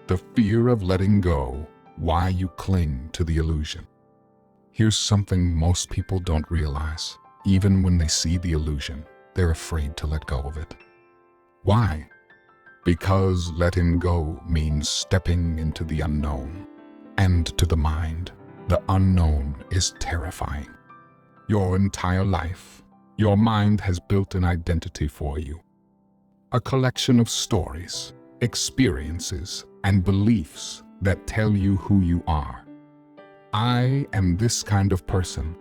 The fear of letting go, why you cling to the illusion. Here's something most people don't realize. Even when they see the illusion, they're afraid to let go of it. Why? Because letting go means stepping into the unknown. And to the mind, the unknown is terrifying. Your entire life, your mind has built an identity for you. A collection of stories, experiences, and beliefs that tell you who you are. I am this kind of person.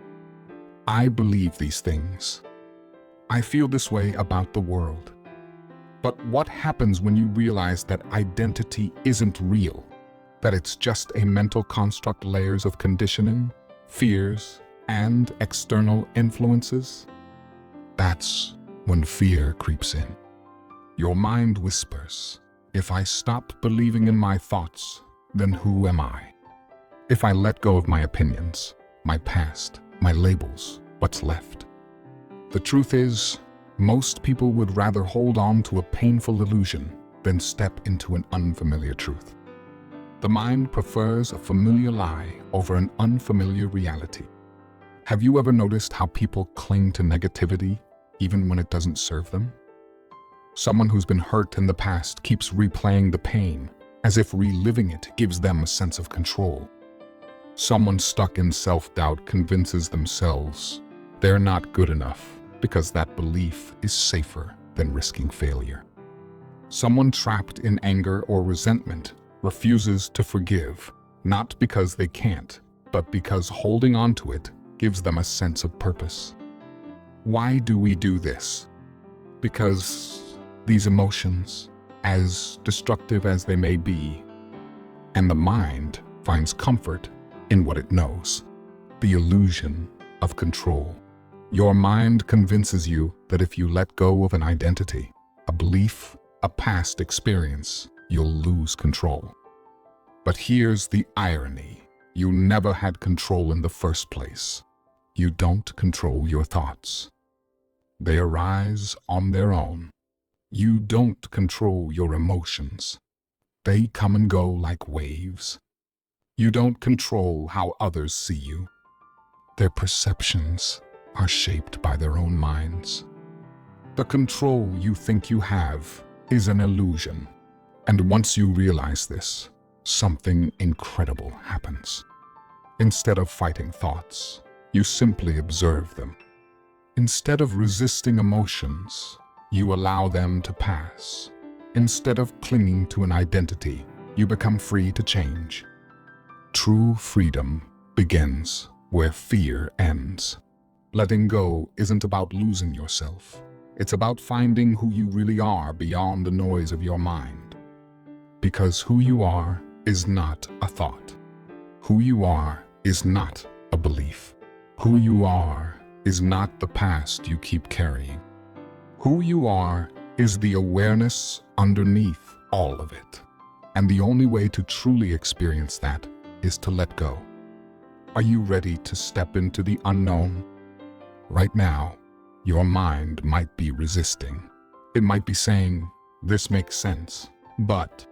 I believe these things. I feel this way about the world. But what happens when you realize that identity isn't real? That it's just a mental construct, layers of conditioning, fears, and external influences? That's when fear creeps in. Your mind whispers, if I stop believing in my thoughts, then who am I? If I let go of my opinions, my past, my labels, what's left? The truth is, most people would rather hold on to a painful illusion than step into an unfamiliar truth. The mind prefers a familiar lie over an unfamiliar reality. Have you ever noticed how people cling to negativity even when it doesn't serve them? Someone who's been hurt in the past keeps replaying the pain, as if reliving it gives them a sense of control. Someone stuck in self-doubt convinces themselves they're not good enough because that belief is safer than risking failure. Someone trapped in anger or resentment refuses to forgive, not because they can't, but because holding on to it gives them a sense of purpose. Why do we do this? Because these emotions, as destructive as they may be, and the mind finds comfort in what it knows, the illusion of control. Your mind convinces you that if you let go of an identity, a belief, a past experience, you'll lose control. But here's the irony. You never had control in the first place. You don't control your thoughts. They arise on their own. You don't control your emotions. They come and go like waves. You don't control how others see you. Their perceptions are shaped by their own minds. The control you think you have is an illusion. And once you realize this, something incredible happens. Instead of fighting thoughts, you simply observe them. Instead of resisting emotions, you allow them to pass. Instead of clinging to an identity, you become free to change. True freedom begins where fear ends. Letting go isn't about losing yourself. It's about finding who you really are beyond the noise of your mind. Because who you are is not a thought. Who you are is not a belief. Who you are is not the past you keep carrying. Who you are is the awareness underneath all of it. And the only way to truly experience that is to let go. Are you ready to step into the unknown? Right now, your mind might be resisting. It might be saying, this makes sense, but.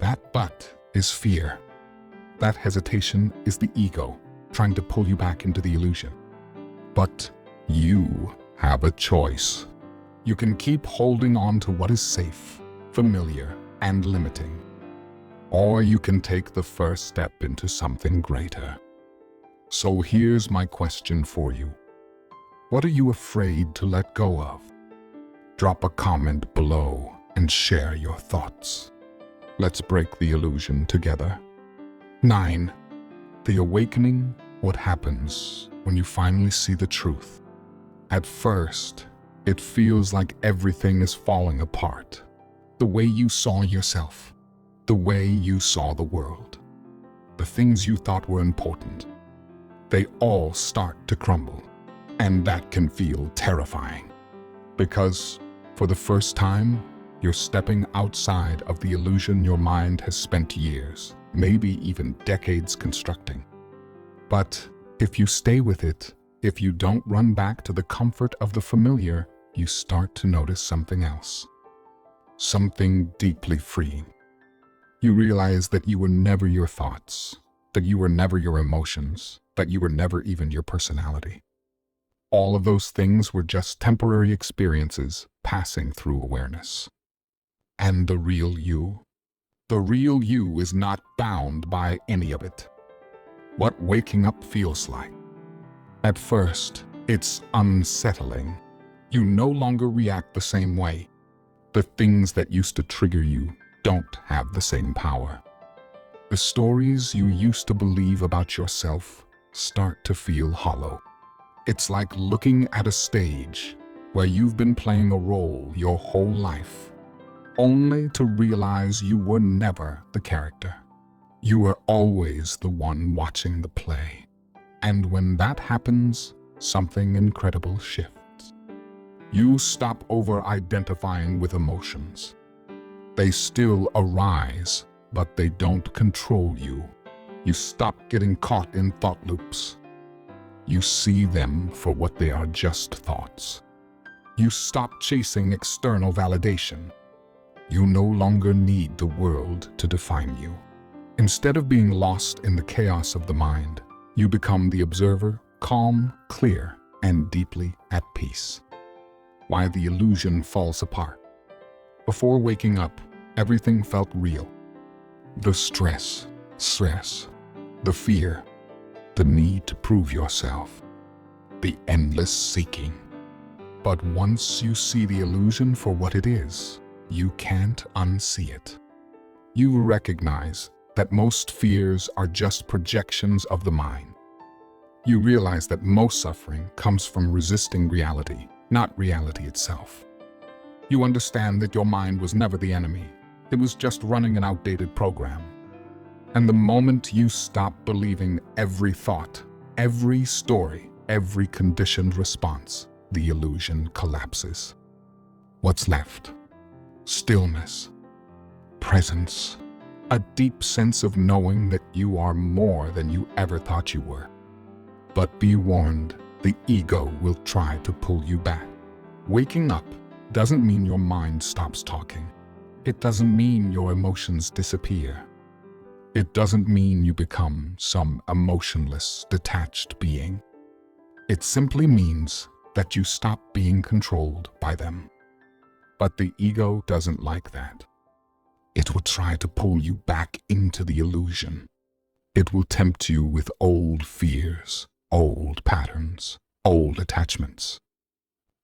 That but is fear. That hesitation is the ego trying to pull you back into the illusion. But you have a choice. You can keep holding on to what is safe, familiar, and limiting. Or you can take the first step into something greater. So here's my question for you. What are you afraid to let go of? Drop a comment below and share your thoughts. Let's break the illusion together. 9. The awakening. What happens when you finally see the truth? At first, it feels like everything is falling apart. The way you saw yourself, the way you saw the world, the things you thought were important, they all start to crumble. And that can feel terrifying. Because for the first time, you're stepping outside of the illusion your mind has spent years, maybe even decades constructing. But if you stay with it, if you don't run back to the comfort of the familiar, you start to notice something else. Something deeply freeing. You realize that you were never your thoughts, that you were never your emotions, that you were never even your personality. All of those things were just temporary experiences passing through awareness. And the real you is not bound by any of it. What waking up feels like. At first, it's unsettling. You no longer react the same way. The things that used to trigger you don't have the same power. The stories you used to believe about yourself start to feel hollow. It's like looking at a stage where you've been playing a role your whole life, only to realize you were never the character. You were always the one watching the play. And when that happens, something incredible shifts. You stop over-identifying with emotions. They still arise, but they don't control you. You stop getting caught in thought loops. You see them for what they are, just thoughts. You stop chasing external validation. You no longer need the world to define you. Instead of being lost in the chaos of the mind, you become the observer, calm, clear, and deeply at peace. Why the illusion falls apart. Before waking up, everything felt real. The stress, the fear, the need to prove yourself, the endless seeking. But once you see the illusion for what it is, you can't unsee it. You recognize that most fears are just projections of the mind. You realize that most suffering comes from resisting reality, not reality itself. You understand that your mind was never the enemy. It was just running an outdated program. And the moment you stop believing every thought, every story, every conditioned response, the illusion collapses. What's left? Stillness, presence, a deep sense of knowing that you are more than you ever thought you were. But be warned, the ego will try to pull you back. Waking up doesn't mean your mind stops talking. It doesn't mean your emotions disappear. It doesn't mean you become some emotionless, detached being. It simply means that you stop being controlled by them. But the ego doesn't like that. It will try to pull you back into the illusion. It will tempt you with old fears, old patterns, old attachments.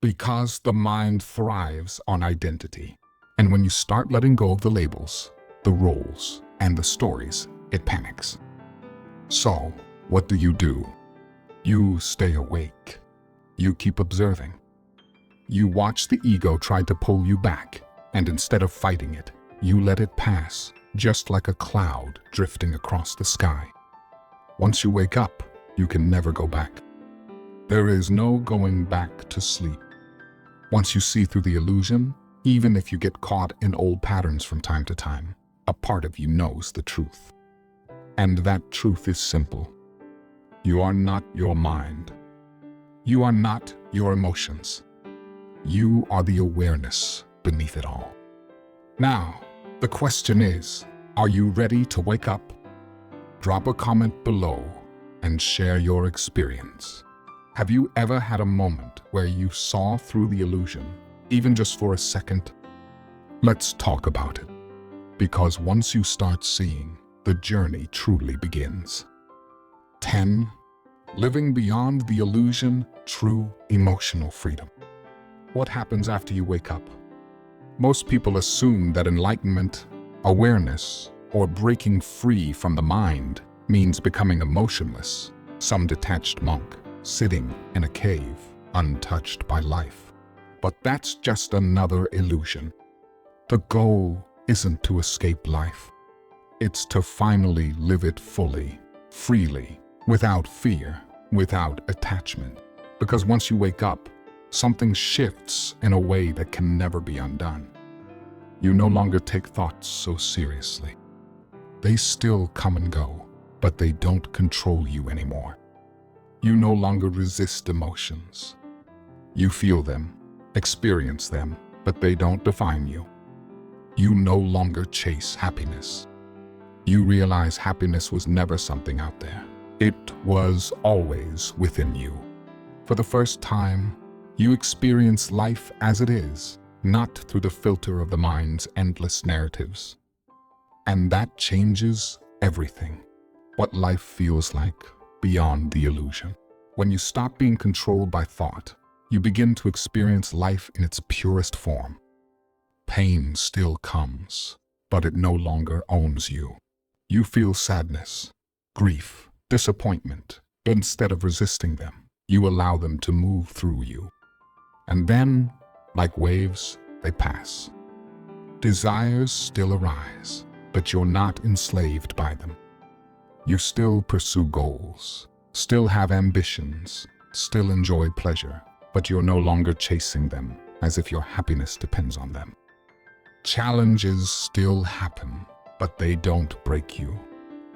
Because the mind thrives on identity. And when you start letting go of the labels, the roles, and the stories, it panics. So, what do? You stay awake. You keep observing. You watch the ego try to pull you back, and instead of fighting it, you let it pass, just like a cloud drifting across the sky. Once you wake up, you can never go back. There is no going back to sleep. Once you see through the illusion, even if you get caught in old patterns from time to time, a part of you knows the truth. And that truth is simple. You are not your mind. You are not your emotions. You are the awareness beneath it all. Now, the question is, are you ready to wake up? Drop a comment below and share your experience. Have you ever had a moment where you saw through the illusion, even just for a second? Let's talk about it. Because once you start seeing, the journey truly begins. 10. Living beyond the illusion, true emotional freedom. What happens after you wake up? Most people assume that enlightenment, awareness, or breaking free from the mind means becoming emotionless, some detached monk sitting in a cave, untouched by life. But that's just another illusion. The goal isn't to escape life. It's to finally live it fully, freely, without fear, without attachment. Because once you wake up, something shifts in a way that can never be undone. You no longer take thoughts so seriously. They still come and go, but they don't control you anymore. You no longer resist emotions. You feel them, experience them, but they don't define you. You no longer chase happiness. You realize happiness was never something out there. It was always within you. For the first time, you experience life as it is, not through the filter of the mind's endless narratives. And that changes everything. What life feels like beyond the illusion. When you stop being controlled by thought, you begin to experience life in its purest form. Pain still comes, but it no longer owns you. You feel sadness, grief, disappointment, but instead of resisting them, you allow them to move through you. And then, like waves, they pass. Desires still arise, but you're not enslaved by them. You still pursue goals, still have ambitions, still enjoy pleasure, but you're no longer chasing them as if your happiness depends on them. Challenges still happen, but they don't break you.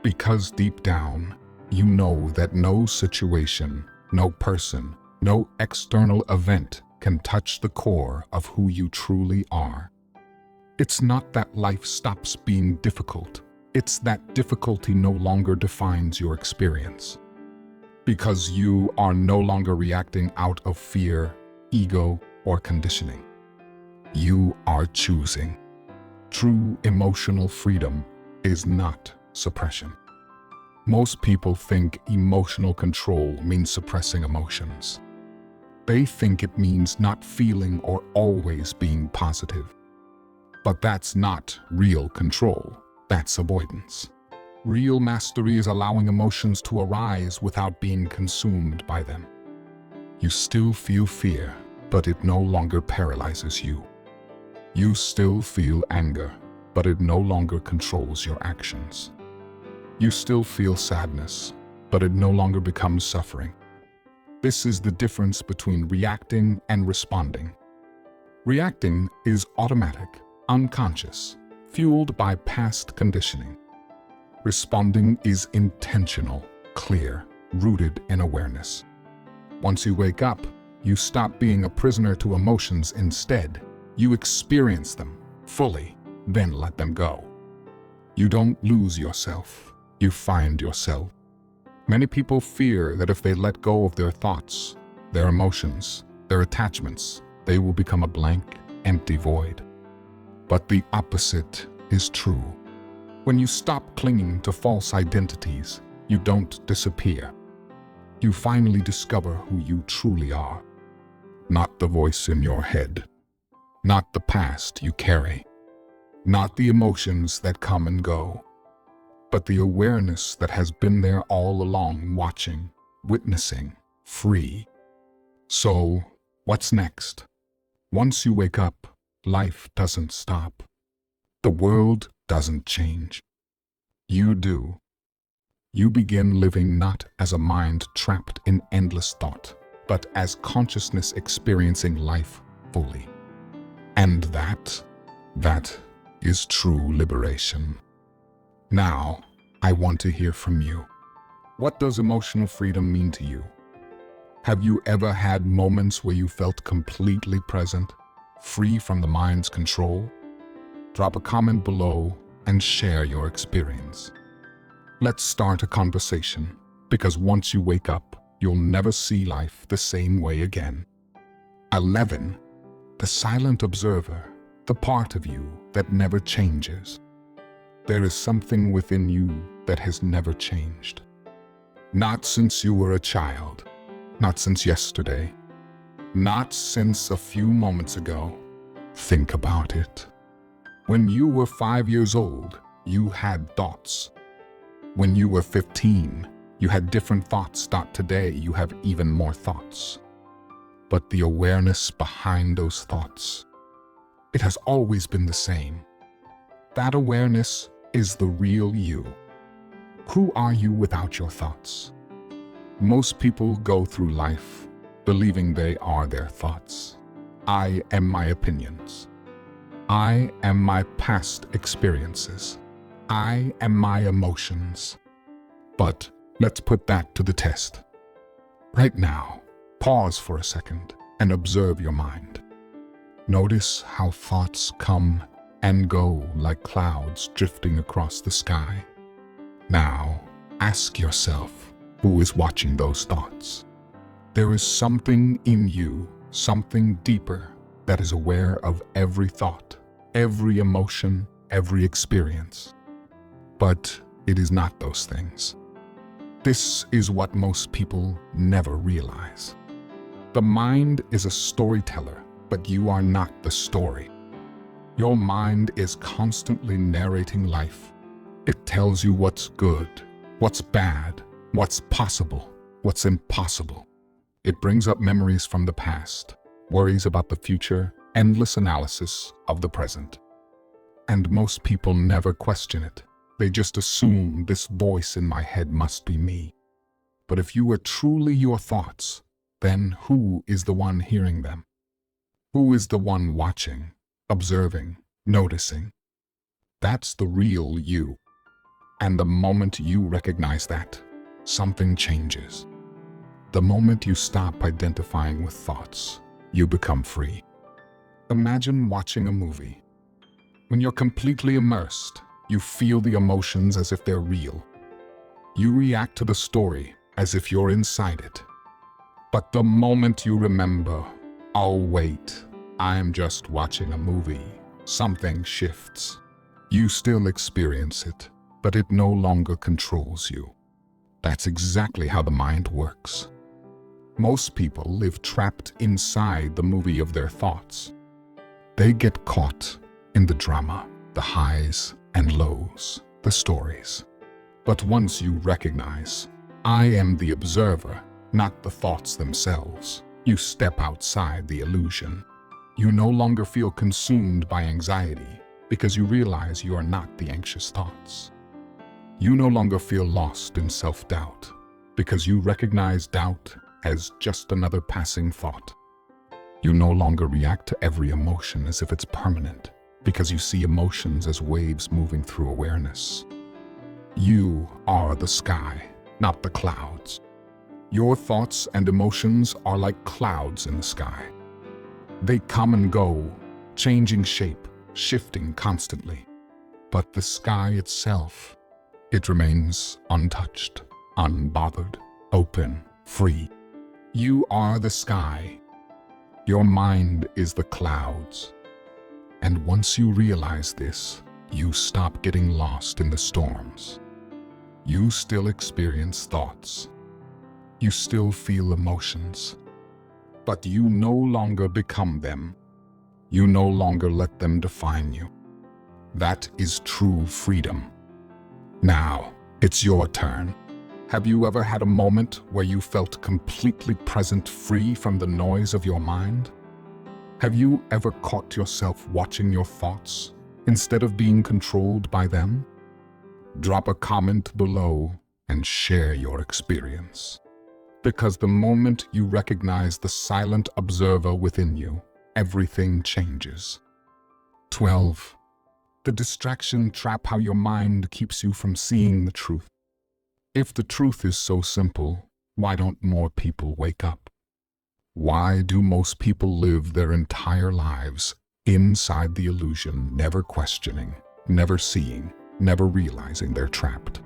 Because deep down, you know that no situation, no person, no external event can touch the core of who you truly are. It's not that life stops being difficult. It's that difficulty no longer defines your experience. Because you are no longer reacting out of fear, ego, or conditioning. You are choosing. True emotional freedom is not suppression. Most people think emotional control means suppressing emotions. They think it means not feeling or always being positive. But that's not real control. That's avoidance. Real mastery is allowing emotions to arise without being consumed by them. You still feel fear, but it no longer paralyzes you. You still feel anger, but it no longer controls your actions. You still feel sadness, but it no longer becomes suffering. This is the difference between reacting and responding. Reacting is automatic, unconscious, fueled by past conditioning. Responding is intentional, clear, rooted in awareness. Once you wake up, you stop being a prisoner to emotions. Instead, you experience them fully, then let them go. You don't lose yourself, you find yourself. Many people fear that if they let go of their thoughts, their emotions, their attachments, they will become a blank, empty void. But the opposite is true. When you stop clinging to false identities, you don't disappear. You finally discover who you truly are. Not the voice in your head. Not the past you carry. Not the emotions that come and go. But the awareness that has been there all along, watching, witnessing, free. So, what's next? Once you wake up, life doesn't stop. The world doesn't change. You do. You begin living not as a mind trapped in endless thought, but as consciousness experiencing life fully. And that is true liberation. Now, I want to hear from you. What does emotional freedom mean to you? Have you ever had moments where you felt completely present, free from the mind's control? Drop a comment below and share your experience. Let's start a conversation, because once you wake up, you'll never see life the same way again. 11. The silent observer, the part of you that never changes. There is something within you that has never changed. Not since you were a child, not since yesterday, not since a few moments ago. Think about it. When you were 5 years old, you had thoughts. When you were 15, you had different thoughts. Today, you have even more thoughts. But the awareness behind those thoughts, it has always been the same. That awareness is the real you. Who are you without your thoughts? Most people go through life believing they are their thoughts. I am my opinions. I am my past experiences. I am my emotions. But let's put that to the test. Right now, pause for a second and observe your mind. Notice how thoughts come and go like clouds drifting across the sky. Now, ask yourself, who is watching those thoughts? There is something in you, something deeper, that is aware of every thought, every emotion, every experience. But it is not those things. This is what most people never realize. The mind is a storyteller, but you are not the story. Your mind is constantly narrating life. It tells you what's good, what's bad, what's possible, what's impossible. It brings up memories from the past, worries about the future, endless analysis of the present. And most people never question it. They just assume this voice in my head must be me. But if you are truly your thoughts, then who is the one hearing them? Who is the one watching, observing, noticing? That's the real you. And the moment you recognize that, something changes. The moment you stop identifying with thoughts, you become free. Imagine watching a movie. When you're completely immersed, you feel the emotions as if they're real. You react to the story as if you're inside it. But the moment you remember, oh wait, I'm just watching a movie, something shifts. You still experience it, but it no longer controls you. That's exactly how the mind works. Most people live trapped inside the movie of their thoughts. They get caught in the drama, the highs and lows, the stories. But once you recognize, I am the observer, not the thoughts themselves, you step outside the illusion. You no longer feel consumed by anxiety because you realize you are not the anxious thoughts. You no longer feel lost in self-doubt because you recognize doubt as just another passing thought. You no longer react to every emotion as if it's permanent because you see emotions as waves moving through awareness. You are the sky, not the clouds. Your thoughts and emotions are like clouds in the sky. They come and go, changing shape, shifting constantly. But the sky itself, it remains untouched, unbothered, open, free. You are the sky. Your mind is the clouds. And once you realize this, you stop getting lost in the storms. You still experience thoughts. You still feel emotions. But you no longer become them. You no longer let them define you. That is true freedom. Now, it's your turn. Have you ever had a moment where you felt completely present, free from the noise of your mind? Have you ever caught yourself watching your thoughts instead of being controlled by them? Drop a comment below and share your experience. Because the moment you recognize the silent observer within you, everything changes. 12. The distraction trap: how your mind keeps you from seeing the truth. If the truth is so simple, why don't more people wake up? Why do most people live their entire lives inside the illusion, never questioning, never seeing, never realizing they're trapped?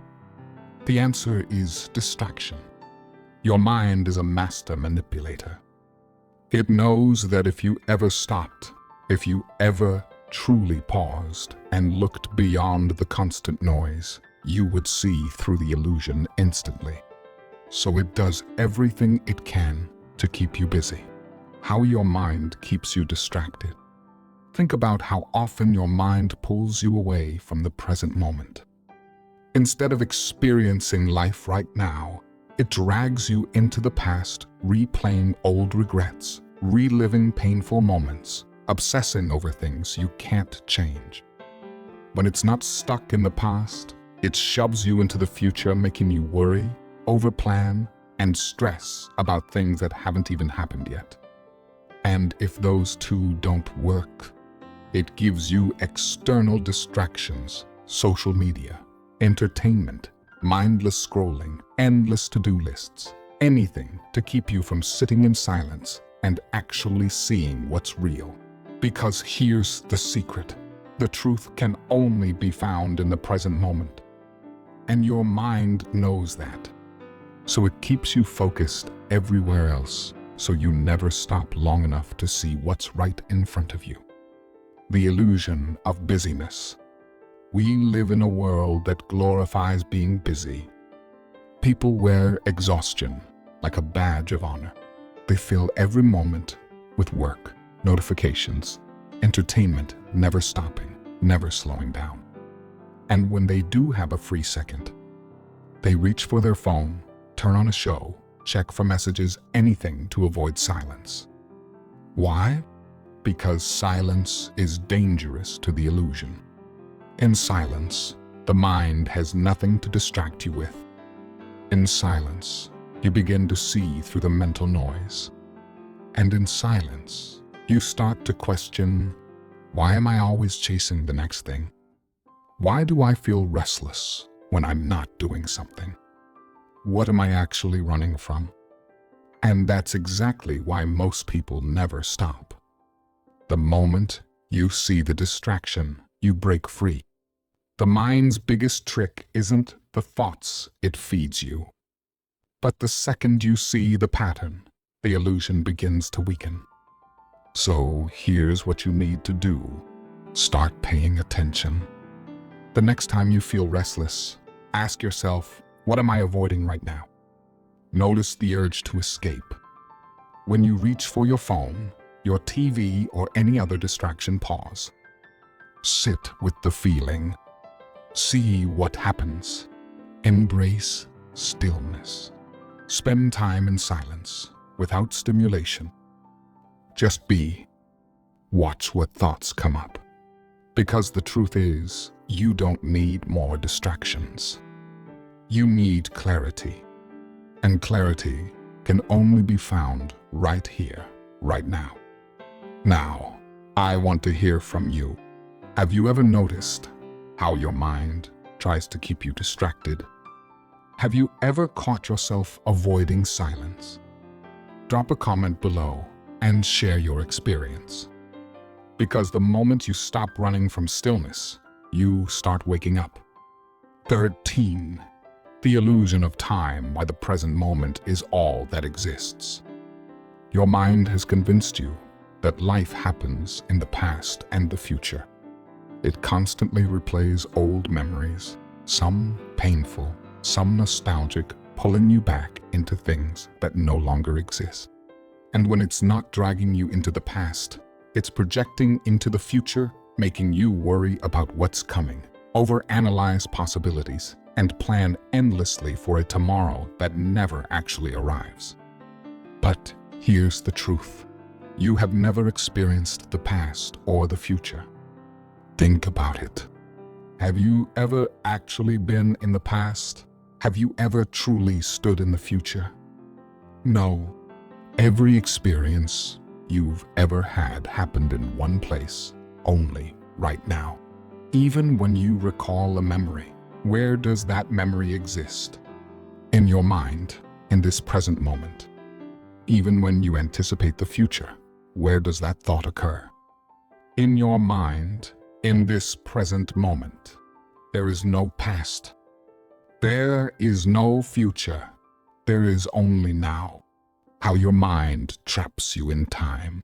The answer is distraction. Your mind is a master manipulator. It knows that if you ever stopped, if you ever truly paused and looked beyond the constant noise, you would see through the illusion instantly. So it does everything it can to keep you busy. How your mind keeps you distracted. Think about how often your mind pulls you away from the present moment. Instead of experiencing life right now, it drags you into the past, replaying old regrets, reliving painful moments, obsessing over things you can't change. When it's not stuck in the past, it shoves you into the future, making you worry, overplan, and stress about things that haven't even happened yet. And if those two don't work, it gives you external distractions, social media, entertainment, mindless scrolling, endless to-do lists, anything to keep you from sitting in silence and actually seeing what's real. Because here's the secret: the truth can only be found in the present moment. And your mind knows that. So it keeps you focused everywhere else, so you never stop long enough to see what's right in front of you. The illusion of busyness. We live in a world that glorifies being busy. People wear exhaustion like a badge of honor. They fill every moment with work, notifications, entertainment, never stopping, never slowing down. And when they do have a free second, they reach for their phone, turn on a show, check for messages, anything to avoid silence. Why? Because silence is dangerous to the illusion. In silence, the mind has nothing to distract you with. In silence, you begin to see through the mental noise. And in silence, you start to question, why am I always chasing the next thing? Why do I feel restless when I'm not doing something? What am I actually running from? And that's exactly why most people never stop. The moment you see the distraction, you break free. The mind's biggest trick isn't the thoughts it feeds you, but the second you see the pattern, the illusion begins to weaken. So here's what you need to do. Start paying attention. The next time you feel restless, ask yourself, what am I avoiding right now? Notice the urge to escape. When you reach for your phone, your TV, or any other distraction, pause. Sit with the feeling. See what happens. Embrace stillness. Spend time in silence, without stimulation. Just be. Watch what thoughts come up. Because the truth is, you don't need more distractions. You need clarity. And clarity can only be found right here, right now. Now, I want to hear from you. Have you ever noticed how your mind tries to keep you distracted? Have you ever caught yourself avoiding silence? Drop a comment below and share your experience. Because the moment you stop running from stillness, you start waking up. 13. The illusion of time, why the present moment is all that exists. Your mind has convinced you that life happens in the past and the future. It constantly replays old memories, some painful, some nostalgic, pulling you back into things that no longer exist. And when it's not dragging you into the past, it's projecting into the future, making you worry about what's coming, overanalyze possibilities, and plan endlessly for a tomorrow that never actually arrives. But here's the truth. You have never experienced the past or the future. Think about it. Have you ever actually been in the past? Have you ever truly stood in the future? No. Every experience you've ever had happened in one place, only right now. Even when you recall a memory, where does that memory exist? In your mind, in this present moment. Even when you anticipate the future, where does that thought occur? In your mind, in this present moment. There is no past. There is no future. There is only now. How your mind traps you in time.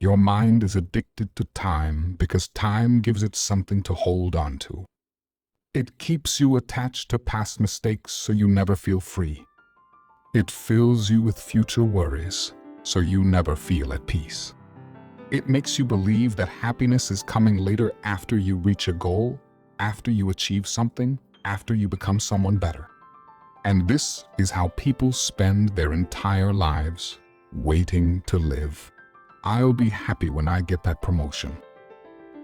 Your mind is addicted to time because time gives it something to hold on to. It keeps you attached to past mistakes so you never feel free. It fills you with future worries so you never feel at peace. It makes you believe that happiness is coming later after you reach a goal, after you achieve something, after you become someone better. And this is how people spend their entire lives, waiting to live. I'll be happy when I get that promotion.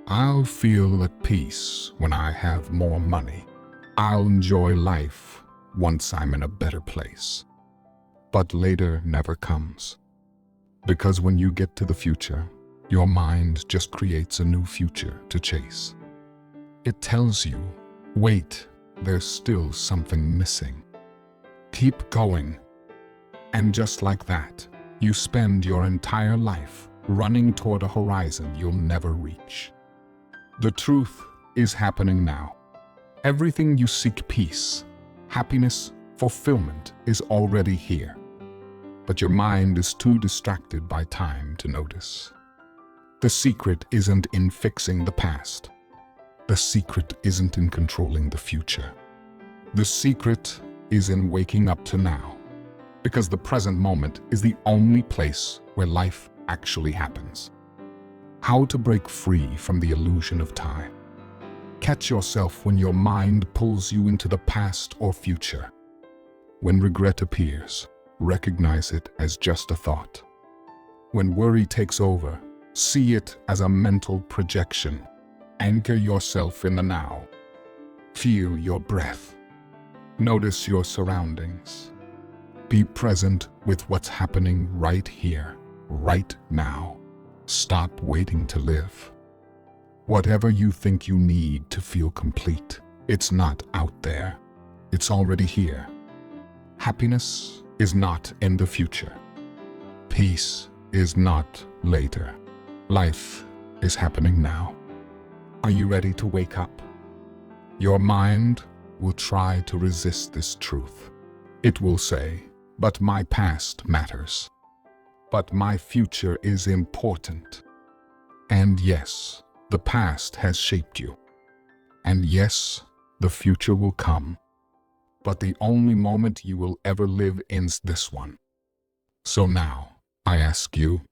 I'll feel at peace when I have more money. I'll enjoy life once I'm in a better place. But later never comes. Because when you get to the future, your mind just creates a new future to chase. It tells you, wait, there's still something missing. Keep going. And just like that, you spend your entire life running toward a horizon you'll never reach. The truth is happening now. Everything you seek, peace, happiness, fulfillment, is already here. But your mind is too distracted by time to notice. The secret isn't in fixing the past. The secret isn't in controlling the future. The secret is in waking up to now. Because the present moment is the only place where life actually happens. How to break free from the illusion of time. Catch yourself when your mind pulls you into the past or future. When regret appears, recognize it as just a thought. When worry takes over, see it as a mental projection. Anchor yourself in the now. Feel your breath. Notice your surroundings. Be present with what's happening right here, right now. Stop waiting to live. Whatever you think you need to feel complete, it's not out there. It's already here. Happiness is not in the future. Peace is not later. Life is happening now. Are you ready to wake up? Your mind will try to resist this truth. It will say, "But my past matters. But my future is important." And yes, the past has shaped you. And yes, the future will come. But the only moment you will ever live is this one. So now, I ask you,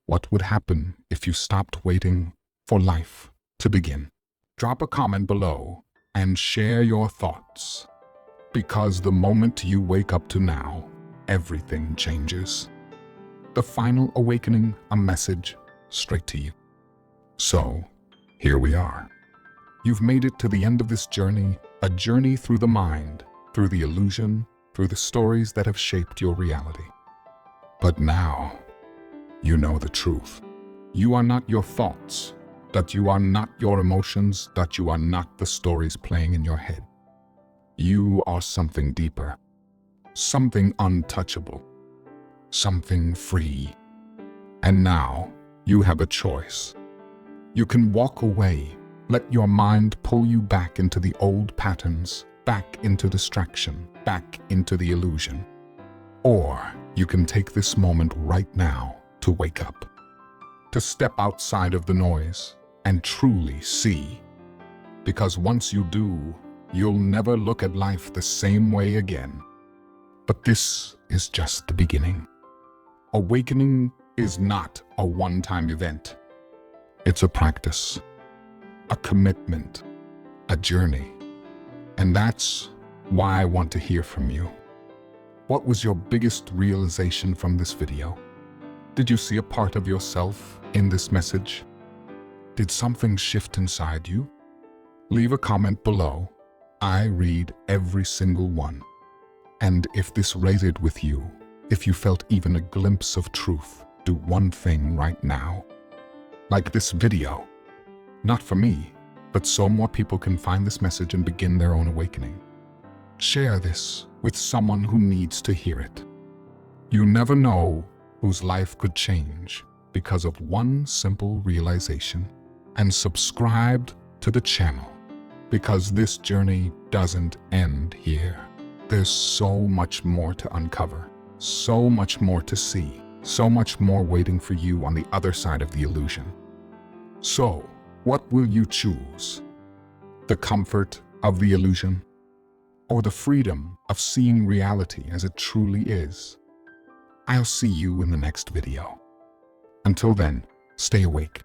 what would happen if you stopped waiting for life to begin? Drop a comment below and share your thoughts. Because the moment you wake up to now, everything changes. The final awakening, a message straight to you. So, here we are. You've made it to the end of this journey, a journey through the mind, through the illusion, through the stories that have shaped your reality. But now, you know the truth. You are not your thoughts, that you are not your emotions, that you are not the stories playing in your head. You are something deeper, something untouchable, something free. And now, you have a choice. You can walk away, let your mind pull you back into the old patterns, back into distraction, back into the illusion. Or you can take this moment right now to wake up, to step outside of the noise and truly see. Because once you do, you'll never look at life the same way again. But this is just the beginning. Awakening is not a one-time event. It's a practice, a commitment, a journey. And that's why I want to hear from you. What was your biggest realization from this video? Did you see a part of yourself in this message? Did something shift inside you? Leave a comment below. I read every single one. And if this resonated with you, if you felt even a glimpse of truth, do one thing right now. Like this video. Not for me, but so more people can find this message and begin their own awakening. Share this with someone who needs to hear it. You never know whose life could change because of one simple realization. And subscribe to the channel, because this journey doesn't end here. There's so much more to uncover, so much more to see, so much more waiting for you on the other side of the illusion. So, what will you choose? The comfort of the illusion, or the freedom of seeing reality as it truly is? I'll see you in the next video. Until then, stay awake.